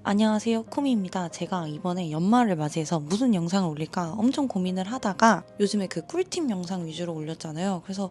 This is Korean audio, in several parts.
안녕하세요, 쿠미입니다. 제가 이번에 연말을 맞이해서 무슨 영상을 올릴까 엄청 고민을 하다가 요즘에 그 꿀팁 영상 위주로 올렸잖아요. 그래서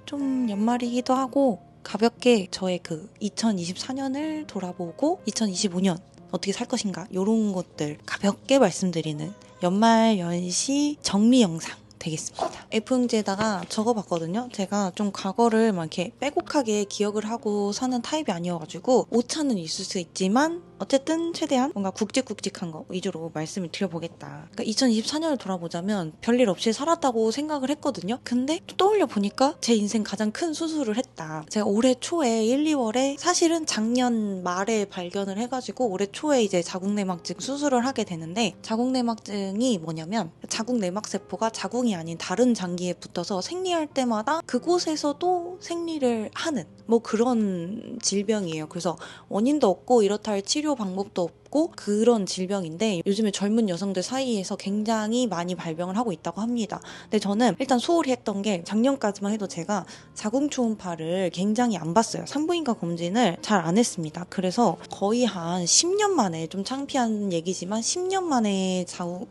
좀 연말이기도 하고 가볍게 저의 그 2024년을 돌아보고 2025년 어떻게 살 것인가 이런 것들 가볍게 말씀드리는 연말 연시 정리 영상 되겠습니다. F용지에다가 적어봤거든요. 제가 좀 과거를 막 이렇게 빼곡하게 기억을 하고 사는 타입이 아니어가지고 오차는 있을 수 있지만 어쨌든 최대한 뭔가 굵직굵직한 거 위주로 말씀을 드려보겠다. 그러니까 2024년을 돌아보자면 별일 없이 살았다고 생각을 했거든요. 근데 또 떠올려 보니까 제 인생 가장 큰 수술을 했다. 제가 올해 초에 1, 2월에 사실은 작년 말에 발견을 해가지고 올해 초에 이제 자궁내막증 수술을 하게 되는데, 자궁내막증이 뭐냐면 자궁내막세포가 자궁이 아닌 다른 장기에 붙어서 생리할 때마다 그곳에서도 생리를 하는 뭐 그런 질병이에요. 그래서 원인도 없고 이렇다 할 치료 방법도 없고 그런 질병인데 요즘에 젊은 여성들 사이에서 굉장히 많이 발병을 하고 있다고 합니다. 근데 저는 일단 소홀히 했던 게 작년까지만 해도 제가 자궁 초음파를 굉장히 안 봤어요. 산부인과 검진을 잘 안 했습니다. 그래서 거의 한 10년 만에, 좀 창피한 얘기지만 10년 만에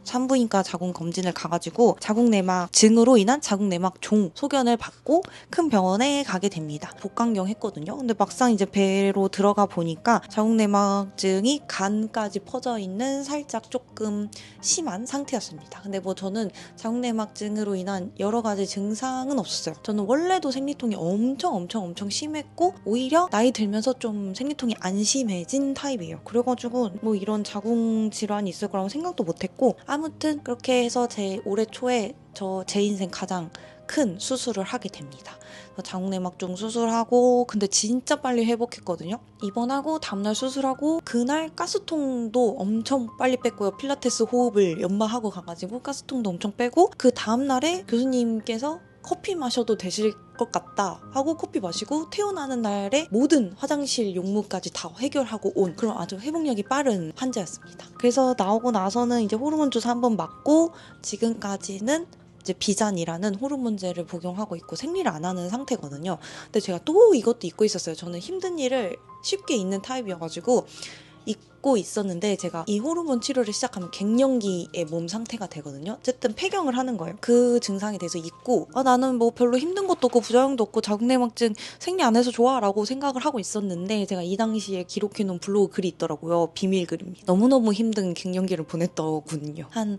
산부인과 자궁 검진을 가가지고 자궁내막증으로 인한 자궁내막종 소견을 받고 큰 병원에 가게 됩니다. 복강경 했거든요. 근데 막상 이제 배로 들어가 보니까 자궁내막증이 간까지 퍼져 있는 살짝 조금 심한 상태였습니다. 근데 뭐 저는 자궁내막증으로 인한 여러 가지 증상은 없었어요. 저는 원래도 생리통이 엄청 심했고 오히려 나이 들면서 좀 생리통이 안 심해진 타입이에요. 그래가지고 뭐 이런 자궁 질환이 있을 거라고 생각도 못했고, 아무튼 그렇게 해서 올해 초에 제 인생 가장 큰 수술을 하게 됩니다. 자궁내막종 수술하고, 근데 진짜 빨리 회복했거든요. 입원하고 다음날 수술하고 그날 가스통도 엄청 빨리 뺐고요. 필라테스 호흡을 연마하고 가가지고 가스통도 엄청 빼고, 그 다음날에 교수님께서 커피 마셔도 되실 것 같다 하고 커피 마시고 퇴원하는 날에 모든 화장실 용무까지 다 해결하고 온 그런 아주 회복력이 빠른 환자였습니다. 그래서 나오고 나서는 이제 호르몬 주사 한번 맞고 지금까지는 이제 비잔이라는 호르몬제를 복용하고 있고 생리를 안 하는 상태거든요. 근데 제가 또 이것도 잊고 있었어요. 저는 힘든 일을 쉽게 잊는 타입이어가지고 잊고 있었는데, 제가 이 호르몬 치료를 시작하면 갱년기의 몸 상태가 되거든요. 어쨌든 폐경을 하는 거예요. 그 증상에 대해서 잊고 나는 뭐 별로 힘든 것도 없고 부작용도 없고 자궁내막증 생리 안 해서 좋아 라고 생각을 하고 있었는데, 제가 이 당시에 기록해놓은 블로그 글이 있더라고요. 비밀 글입니다. 너무너무 힘든 갱년기를 보냈더군요. 한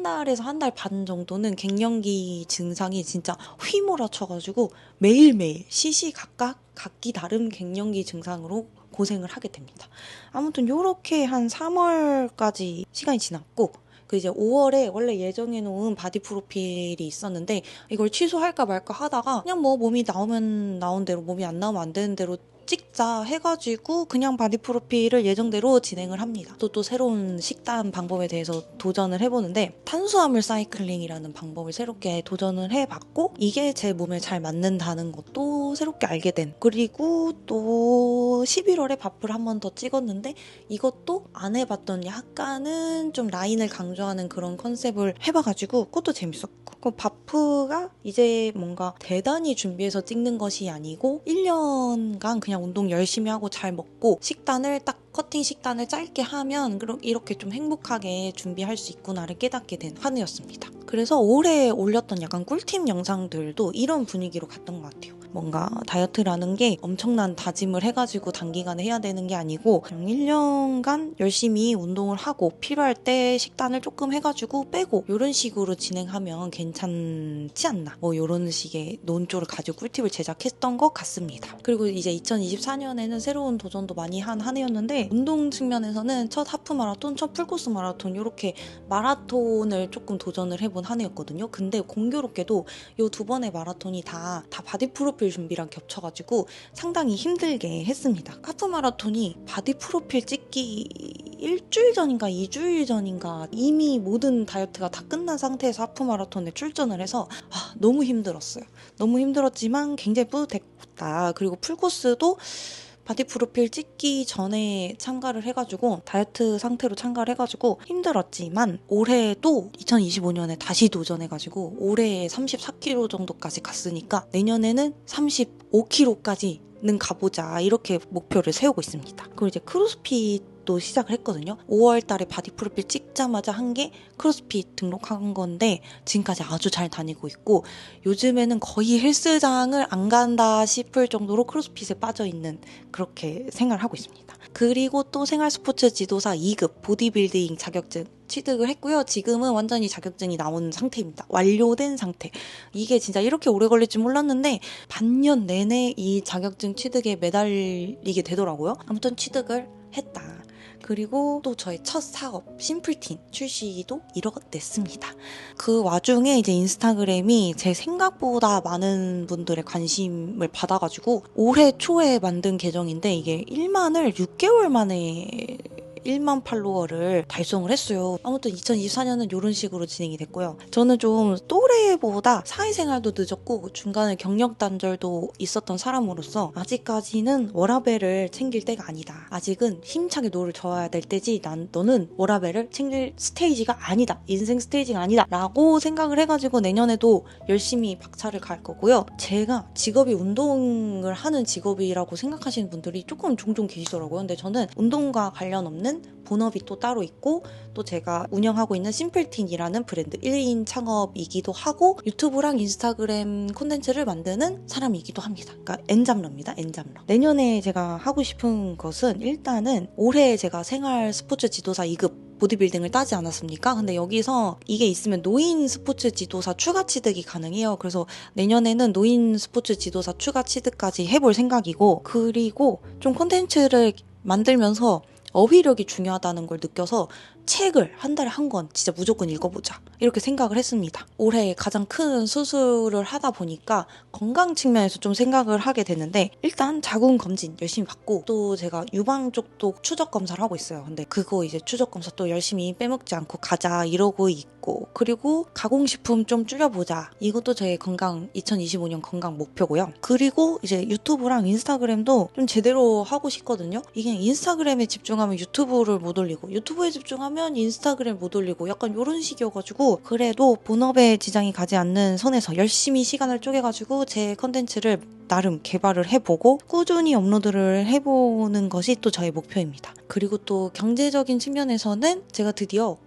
달에서 한 달 반 정도는 갱년기 증상이 진짜 휘몰아쳐가지고 매일매일 시시각각 각기 다른 갱년기 증상으로 고생을 하게 됩니다. 아무튼 요렇게 한 3월까지 시간이 지났고, 그 이제 5월에 원래 예정해놓은 바디 프로필이 있었는데 이걸 취소할까 말까 하다가 그냥 뭐 몸이 나오면 나온 대로, 몸이 안 나오면 안 되는 대로 찍자 해가지고 그냥 바디 프로필을 예정대로 진행을 합니다. 또 새로운 식단 방법에 대해서 도전을 해보는데, 탄수화물 사이클링이라는 방법을 새롭게 도전을 해봤고, 이게 제 몸에 잘 맞는다는 것도 새롭게 알게 된, 그리고 또 11월에 바프를 한 번 더 찍었는데 이것도 안 해봤던 약간은 좀 라인을 강조하는 그런 컨셉을 해봐가지고 그것도 재밌었고, 그 바프가 이제 뭔가 대단히 준비해서 찍는 것이 아니고 1년간 그냥 운동 열심히 하고 잘 먹고 식단을 딱 커팅 식단을 짧게 하면 이렇게 좀 행복하게 준비할 수 있구나를 깨닫게 된 한 해였습니다. 그래서 올해 올렸던 약간 꿀팁 영상들도 이런 분위기로 갔던 것 같아요. 뭔가 다이어트라는 게 엄청난 다짐을 해가지고 단기간에 해야 되는 게 아니고 그냥 1년간 열심히 운동을 하고 필요할 때 식단을 조금 해가지고 빼고 이런 식으로 진행하면 괜찮지 않나, 뭐 이런 식의 논조를 가지고 꿀팁을 제작했던 것 같습니다. 그리고 이제 2024년에는 새로운 도전도 많이 한 해였는데, 운동 측면에서는 첫 하프 마라톤, 첫 풀코스 마라톤, 이렇게 마라톤을 조금 도전을 해본 한 해였거든요. 근데 공교롭게도 이 두 번의 마라톤이 다 바디 프로필 준비랑 겹쳐가지고 상당히 힘들게 했습니다. 하프 마라톤이 바디 프로필 찍기 일주일 전인가 2주일 전인가 이미 모든 다이어트가 다 끝난 상태에서 하프 마라톤에 출전을 해서 너무 힘들었어요. 너무 힘들었지만 굉장히 뿌듯했다. 그리고 풀코스도 바디 프로필 찍기 전에 참가를 해가지고 다이어트 상태로 참가를 해가지고 힘들었지만, 올해도 2025년에 다시 도전해가지고 올해 34kg 정도까지 갔으니까 내년에는 35kg까지는 가보자, 이렇게 목표를 세우고 있습니다. 그리고 이제 크로스핏 또 시작을 했거든요. 5월 달에 바디 프로필 찍자마자 한 게 크로스핏 등록한 건데 지금까지 아주 잘 다니고 있고 요즘에는 거의 헬스장을 안 간다 싶을 정도로 크로스핏에 빠져있는 그렇게 생활을 하고 있습니다. 그리고 또 생활스포츠 지도사 2급 보디빌딩 자격증 취득을 했고요. 지금은 완전히 자격증이 나온 상태입니다. 완료된 상태. 이게 진짜 이렇게 오래 걸릴 줄 몰랐는데 반년 내내 이 자격증 취득에 매달리게 되더라고요. 아무튼 취득을 했다. 그리고 또 저의 첫 사업 심플틴 출시도 이뤄냈습니다. 그 와중에 이제 인스타그램이 제 생각보다 많은 분들의 관심을 받아가지고 올해 초에 만든 계정인데 이게 1만을 6개월 만에 1만 팔로워를 달성을 했어요. 아무튼 2024년은 이런 식으로 진행이 됐고요. 저는 좀 또래보다 사회생활도 늦었고 중간에 경력 단절도 있었던 사람으로서 아직까지는 워라밸을 챙길 때가 아니다. 아직은 힘차게 노를 저어야 될 때지 너는 워라밸을 챙길 스테이지가 아니다. 인생 스테이지가 아니다. 라고 생각을 해가지고 내년에도 열심히 박차를 갈 거고요. 제가 직업이 운동을 하는 직업이라고 생각하시는 분들이 조금 종종 계시더라고요. 근데 저는 운동과 관련 없는 본업이 또 따로 있고 또 제가 운영하고 있는 심플틴이라는 브랜드 1인 창업이기도 하고 유튜브랑 인스타그램 콘텐츠를 만드는 사람이기도 합니다. 그러니까 N잡러입니다. N잡러. 내년에 제가 하고 싶은 것은 일단은 올해 제가 생활 스포츠 지도사 2급 보디빌딩을 따지 않았습니까? 근데 여기서 이게 있으면 노인 스포츠 지도사 추가 취득이 가능해요. 그래서 내년에는 노인 스포츠 지도사 추가 취득까지 해볼 생각이고 그리고 좀 콘텐츠를 만들면서 어휘력이 중요하다는 걸 느껴서 책을 한 달에 한 권 진짜 무조건 읽어보자 이렇게 생각을 했습니다. 올해 가장 큰 수술을 하다 보니까 건강 측면에서 좀 생각을 하게 되는데 일단 자궁 검진 열심히 받고 또 제가 유방 쪽도 추적 검사를 하고 있어요. 근데 그거 이제 추적 검사 또 열심히 빼먹지 않고 가자 이러고 있고 그리고 가공식품 좀 줄여보자 이것도 저의 건강 2025년 건강 목표고요. 그리고 이제 유튜브랑 인스타그램도 좀 제대로 하고 싶거든요. 이게 인스타그램에 집중하면 유튜브를 못 올리고 유튜브에 집중하면 인스타그램 못 올리고 약간 이런 식이어가지고 그래도 본업에 지장이 가지 않는 선에서 열심히 시간을 쪼개가지고 제 컨텐츠를 나름 개발을 해보고 꾸준히 업로드를 해보는 것이 또 저의 목표입니다. 그리고 또 경제적인 측면에서는 제가 드디어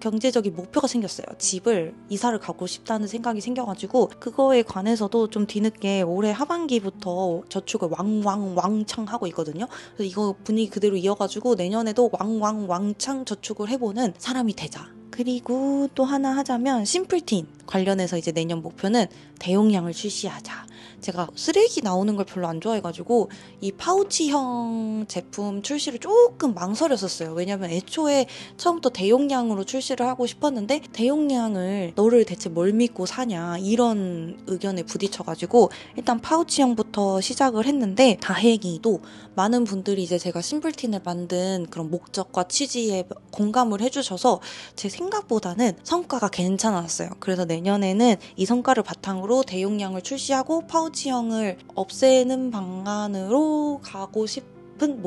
경제적인 목표가 생겼어요. 집을 이사를 가고 싶다는 생각이 생겨가지고 그거에 관해서도 좀 뒤늦게 올해 하반기부터 저축을 왕창 하고 있거든요. 그래서 이거 분위기 그대로 이어가지고 내년에도 왕창 저축을 해보는 사람이 되자. 그리고 또 하나 하자면 심플틴 관련해서 이제 내년 목표는 대용량을 출시하자. 제가 쓰레기 나오는 걸 별로 안 좋아해가지고 이 파우치형 제품 출시를 조금 망설였었어요. 왜냐면 애초에 처음부터 대용량으로 출시를 하고 싶었는데 대용량을 너를 대체 뭘 믿고 사냐 이런 의견에 부딪혀가지고 일단 파우치형부터 시작을 했는데 다행히도 많은 분들이 이제 제가 심플틴을 만든 그런 목적과 취지에 공감을 해주셔서 제 생각보다는 성과가 괜찮았어요. 그래서 내년에는 이 성과를 바탕으로 대용량을 출시하고 파우치형을 없애는 방안으로 가고 싶은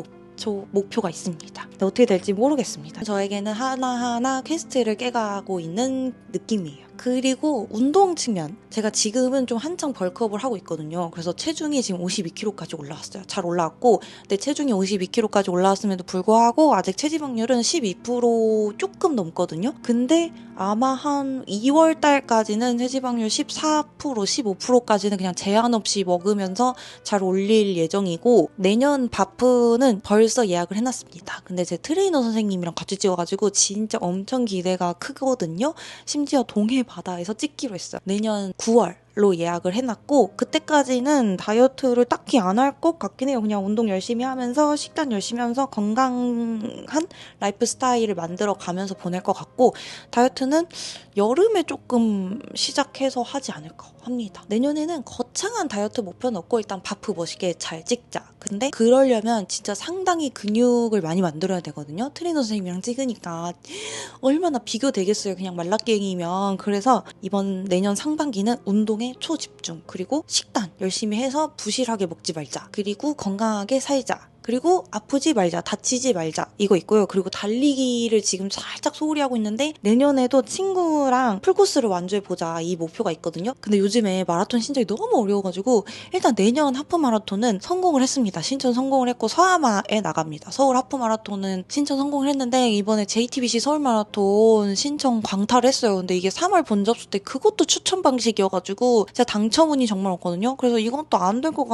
목표가 있습니다. 어떻게 될지 모르겠습니다. 저에게는 하나하나 퀘스트를 깨가고 있는 느낌이에요. 그리고 운동 측면 제가 지금은 좀 한창 벌크업을 하고 있거든요. 그래서 체중이 지금 52kg까지 올라왔어요. 잘 올라왔고 내 체중이 52kg까지 올라왔음에도 불구하고 아직 체지방률은 12% 조금 넘거든요. 근데 아마 한 2월 달까지는 체지방률 14%, 15%까지는 그냥 제한 없이 먹으면서 잘 올릴 예정이고 내년 바프는 벌써 예약을 해놨습니다. 근데 제 트레이너 선생님이랑 같이 찍어가지고 진짜 엄청 기대가 크거든요. 심지어 동해 바다에서 찍기로 했어요. 내년 9월로 예약을 해놨고 그때까지는 다이어트를 딱히 안 할 것 같긴 해요. 그냥 운동 열심히 하면서 식단 열심히 하면서 건강한 라이프 스타일을 만들어 가면서 보낼 것 같고 다이어트는 여름에 조금 시작해서 하지 않을까 합니다. 내년에는 거창한 다이어트 목표는 없고 일단 바프 멋있게 잘 찍자. 근데 그러려면 진짜 상당히 근육을 많이 만들어야 되거든요. 트레이너 선생님이랑 찍으니까 얼마나 비교되겠어요. 그냥 말라깽이면. 그래서 내년 상반기는 운동에 초집중 그리고 식단 열심히 해서 부실하게 먹지 말자. 그리고 건강하게 살자. 그리고 아프지 말자, 다치지 말자 이거 있고요. 그리고 달리기를 지금 살짝 소홀히 하고 있는데 내년에도 친구랑 풀코스를 완주해보자 이 목표가 있거든요. 근데 요즘에 마라톤 신청이 너무 어려워가지고 일단 내년 하프 마라톤은 성공을 했습니다. 신청 성공을 했고 서아마에 나갑니다. 서울 하프 마라톤은 신청 성공을 했는데 이번에 JTBC 서울 마라톤 신청 광탈을 했어요. 근데 이게 3월 본접수 때 그것도 추천 방식이어가지고 제가 당첨운이 정말 없거든요. 그래서 이건 또 안 될 것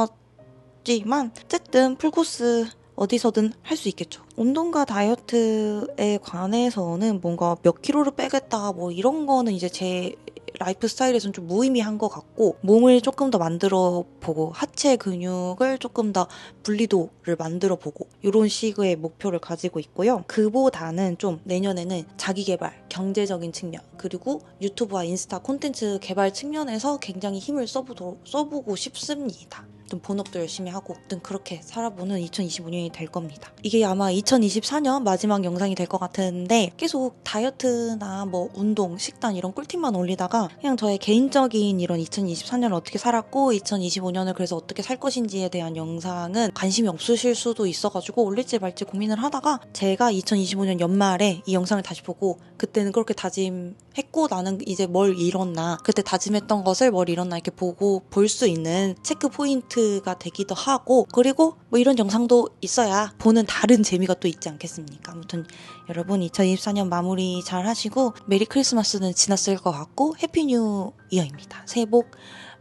같지만 어쨌든 풀코스 어디서든 할 수 있겠죠. 운동과 다이어트에 관해서는 뭔가 몇 킬로를 빼겠다 뭐 이런 거는 이제 제 라이프 스타일에서는 좀 무의미한 것 같고 몸을 조금 더 만들어 보고 하체 근육을 조금 더 분리도를 만들어 보고 이런 식의 목표를 가지고 있고요. 그보다는 좀 내년에는 자기 개발, 경제적인 측면 그리고 유튜브와 인스타 콘텐츠 개발 측면에서 굉장히 힘을 써보고 싶습니다. 좀 본업도 열심히 하고 좀 그렇게 살아보는 2025년이 될 겁니다. 이게 아마 2024년 마지막 영상이 될 것 같은데 계속 다이어트나 뭐 운동, 식단 이런 꿀팁만 올리다가 그냥 저의 개인적인 이런 2024년을 어떻게 살았고 2025년을 그래서 어떻게 살 것인지에 대한 영상은 관심이 없으실 수도 있어가지고 올릴지 말지 고민을 하다가 제가 2025년 연말에 이 영상을 다시 보고 그때는 그렇게 다짐했고 나는 이제 뭘 이뤘나 그때 다짐했던 것을 뭘 이뤘나 이렇게 보고 볼 수 있는 체크 포인트가 되기도 하고 그리고 뭐 이런 영상도 있어야 보는 다른 재미가 또 있지 않겠습니까? 아무튼 여러분 2024년 마무리 잘 하시고 메리 크리스마스는 지났을 것 같고 해피 뉴 이어입니다. 새해 복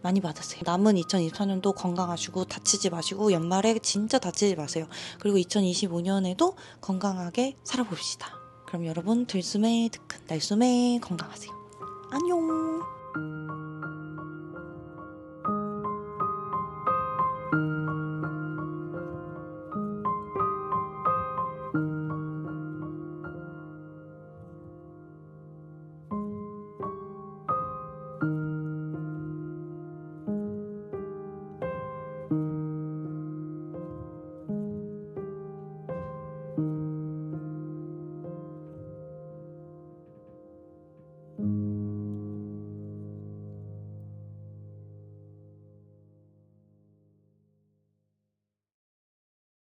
많이 받으세요. 남은 2024년도 건강하시고 다치지 마시고 연말에 진짜 다치지 마세요. 그리고 2025년에도 건강하게 살아봅시다. 그럼 여러분 들숨에 드큰 날숨에 건강하세요. 안녕.